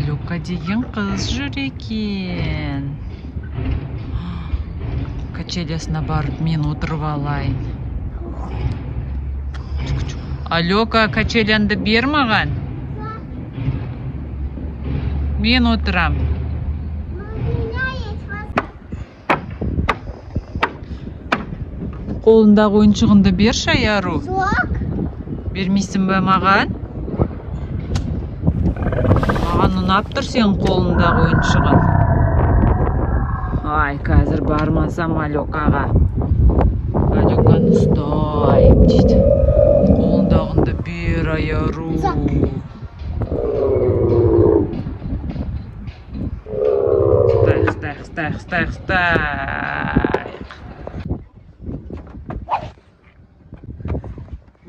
Алёка деген қыз жүр екен. Качелясына барып мен отырып алайын. Алёка, качелянды бер маған. Мен отырам. Қолындағы ойыншығынды берші, Аяру. Бермейсің бе маған? Маған ұнап тұр сен қолындағы ойыншығын. Ай, қазір бармасам Алёкаға. Алёканы ұстайым дейді. Қолындағынды бер, Аяру. Қыстай.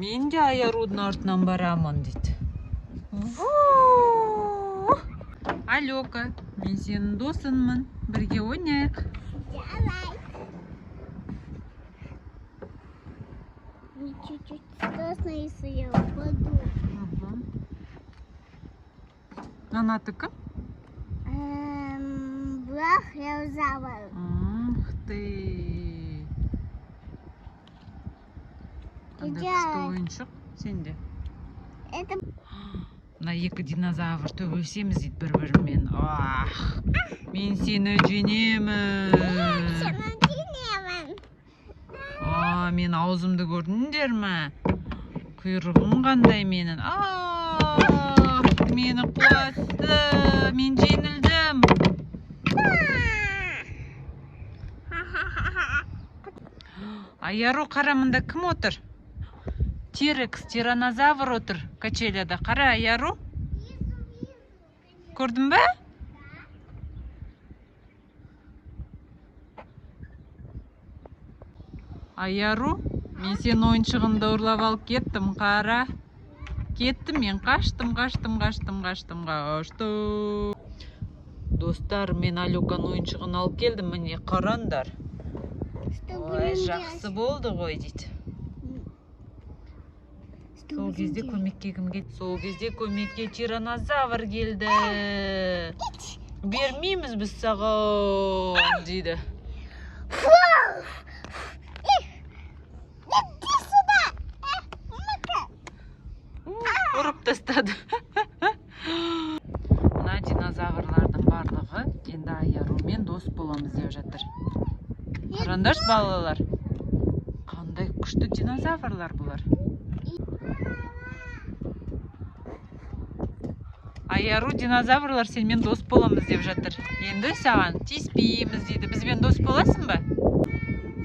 Мен де Аярудың артынан барамын дейді. Алёка, мен сенің досыңмын. Бірге ойнайық. Чуть-чуть страшно, если я упаду. Ана кім? Брахиозавр. Ух ты. Қандай күшті ойыншық сенде. Это Мына екі динозавр төбелесеміз дейді бір-бірімен. Мен сені жеңемін. Мен аузымды көрдіңдер ме? Құйрығым қандай менің. Мені құлатты. Мен жеңілдім. Аяру, қара, мында кім отыр? Терекс, тиранозавр отыр качеляда. Қара, Аяру. Көрдің бе? Аяру, мен сен ойыншығынды ұрлап алып кеттім, қара. Кеттім, мен қаштым. Достар, мен Алёканың ойыншығын алып келдім, міне қараңдар. Ой, жақсы болды ғой дейді. Сол кезде көмекке тиранозавр келді. Бермейміз біз саған дейді. Ұрып тастады. Мына динозаврлардың барлығы енді Аярумен дос боламыз деп жатыр. Қараңдаршы балалар. Қандай күшті динозаврлар бұлар. Аяру, динозаврлар сенмен дос боламыз деп жатыр. Енді саған тиіспейміз дейді. Бізбен дос боласың ба?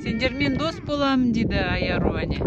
Сендермен дос боламын дейді Аяру әне.